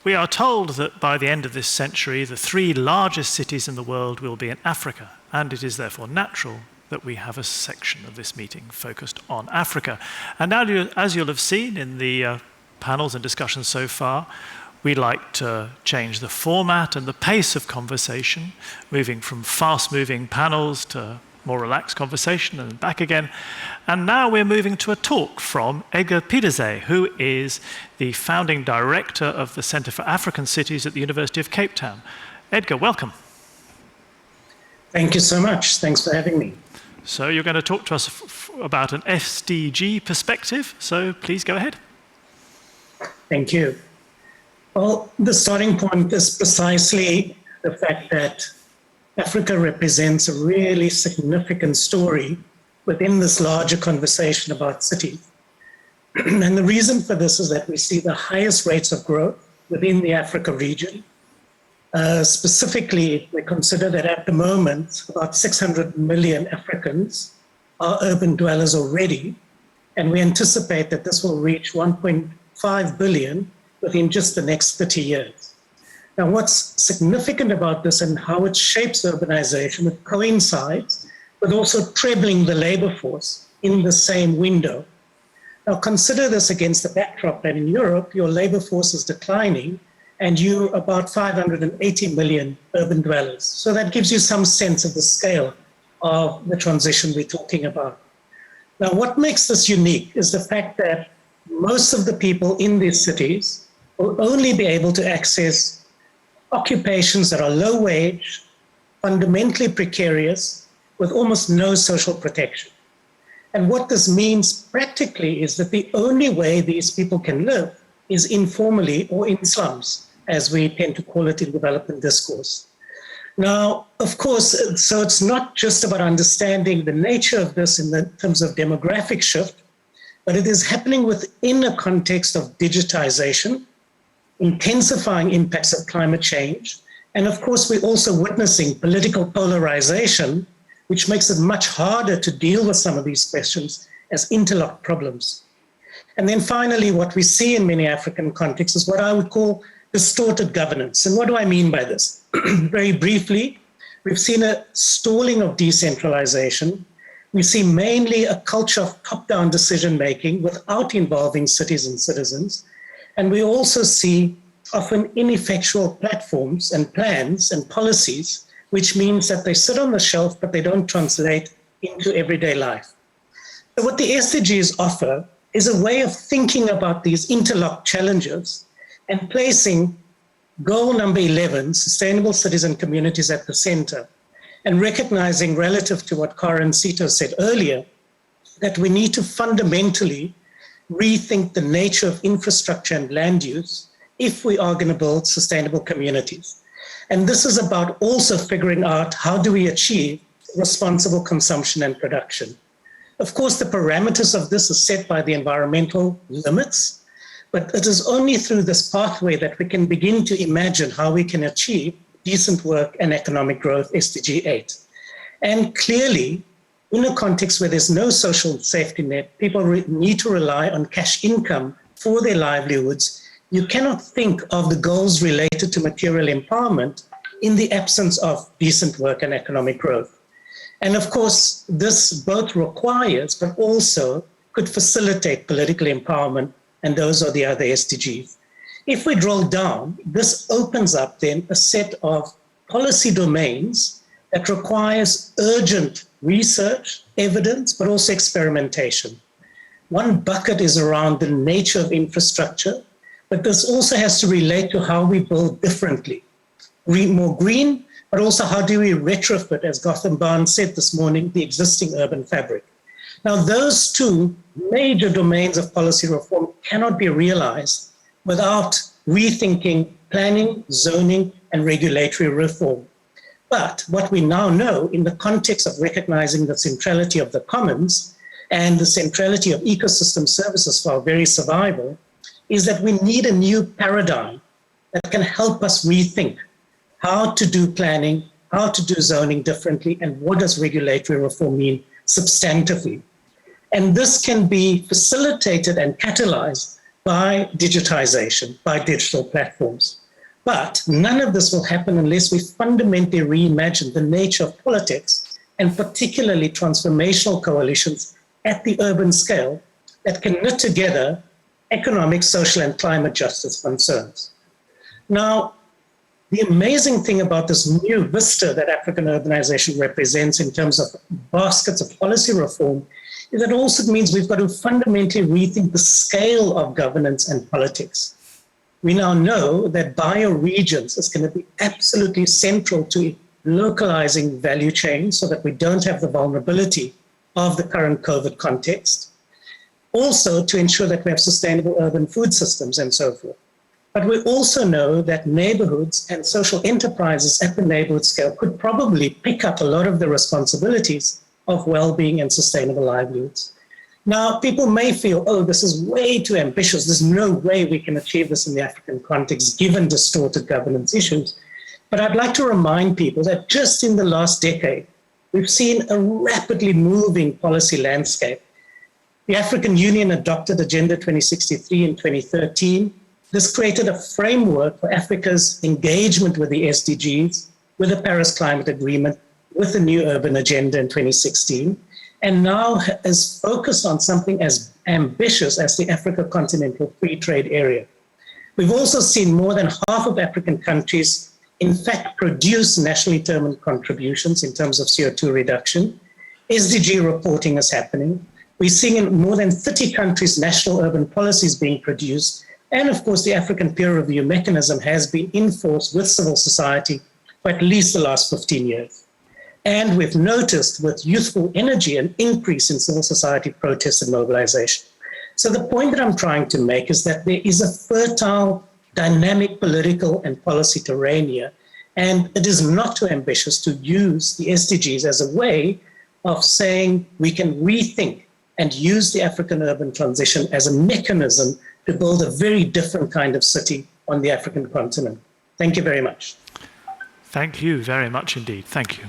We are told that by the end of this century, the 3 largest cities in the world will be in Africa, and it is therefore natural that we have a section of this meeting focused on Africa. And now, as you'll have seen in the panels and discussions so far, we like to change the format and the pace of conversation, moving from fast-moving panels to more relaxed conversation and back again. And now we're moving to a talk from Edgar Pieterse, who is the founding director of the Center for African Cities at the University of Cape Town. Edgar, welcome. Thank you so much. Thanks for having me. So you're going to talk to us about an SDG perspective, so please go ahead. Thank you. Well, the starting point is precisely the fact that Africa represents a really significant story within this larger conversation about cities. And the reason for this is that we see the highest rates of growth within the Africa region. Specifically, we consider that at the moment, about 600 million Africans are urban dwellers already, and we anticipate that this will reach 1.5 billion within just the next 30 years. Now, what's significant about this and how it shapes urbanization, it coincides with also trebling the labor force in the same window. Now, consider this against the backdrop that in Europe, your labor force is declining and you're about 580 million urban dwellers. So that gives you some sense of the scale of the transition we're talking about. Now, what makes this unique is the fact that most of the people in these cities will only be able to access occupations that are low wage, fundamentally precarious, with almost no social protection. And what this means practically is that the only way these people can live is informally or in slums, as we tend to call it in development discourse. Now, of course, so it's not just about understanding the nature of this in terms of demographic shift, but it is happening within a context of digitization, intensifying impacts of climate change. And of course, we're also witnessing political polarization, which makes it much harder to deal with some of these questions as interlocked problems. And then finally, what we see in many African contexts is what I would call distorted governance. And what do I mean by this? Very briefly, we've seen a stalling of decentralization. We see mainly a culture of top-down decision-making without involving cities and citizens. And we also see often ineffectual platforms and plans and policies, which means that they sit on the shelf, but they don't translate into everyday life. So what the SDGs offer is a way of thinking about these interlocked challenges and placing goal number 11, sustainable cities and communities, at the center, and recognizing, relative to what Karen Sito said earlier, that we need to fundamentally rethink the nature of infrastructure and land use if we are going to build sustainable communities. And this is about also figuring out how do we achieve responsible consumption and production. Of course, the parameters of this are set by the environmental limits, but it is only through this pathway that we can begin to imagine how we can achieve decent work and economic growth, SDG 8. And clearly, in a context where there's no social safety net, people need to rely on cash income for their livelihoods. You cannot think of the goals related to material empowerment in the absence of decent work and economic growth. And of course, this both requires, but also could facilitate political empowerment, and those are the other SDGs. If we drill down, this opens up then a set of policy domains that requires urgent research, evidence, but also experimentation. One bucket is around the nature of infrastructure, but this also has to relate to how we build differently, more green, but also how do we retrofit, as Gothenburg said this morning, the existing urban fabric. Now, those two major domains of policy reform cannot be realized without rethinking planning, zoning, and regulatory reform. But what we now know in the context of recognizing the centrality of the commons and the centrality of ecosystem services for our very survival is that we need a new paradigm that can help us rethink how to do planning, how to do zoning differently, and what does regulatory reform mean substantively. And this can be facilitated and catalyzed by digitization, by digital platforms. But none of this will happen unless we fundamentally reimagine the nature of politics, and particularly transformational coalitions at the urban scale that can knit together economic, social, and climate justice concerns. Now, the amazing thing about this new vista that African urbanization represents in terms of baskets of policy reform is that it also means we've got to fundamentally rethink the scale of governance and politics. We now know that bioregions is going to be absolutely central to localizing value chains so that we don't have the vulnerability of the current COVID context. Also to ensure that we have sustainable urban food systems and so forth. But we also know that neighborhoods and social enterprises at the neighborhood scale could probably pick up a lot of the responsibilities of well-being and sustainable livelihoods. Now, people may feel, oh, this is way too ambitious. There's no way we can achieve this in the African context, given distorted governance issues. But I'd like to remind people that just in the last decade, we've seen a rapidly moving policy landscape. The African Union adopted Agenda 2063 in 2013. This created a framework for Africa's engagement with the SDGs, with the Paris Climate Agreement, with the new urban agenda in 2016, and now is focused on something as ambitious as the Africa Continental Free Trade Area. We've also seen more than half of African countries, in fact, produce nationally determined contributions in terms of CO2 reduction. SDG reporting is happening. We're seeing in more than 30 countries national urban policies being produced. And of course, the African peer review mechanism has been in force with civil society for at least the last 15 years. And we've noticed with youthful energy an increase in civil society protests and mobilization. So the point that I'm trying to make is that there is a fertile, dynamic political and policy terrain here. And it is not too ambitious to use the SDGs as a way of saying we can rethink and use the African urban transition as a mechanism to build a very different kind of city on the African continent. Thank you very much. Thank you very much indeed. Thank you.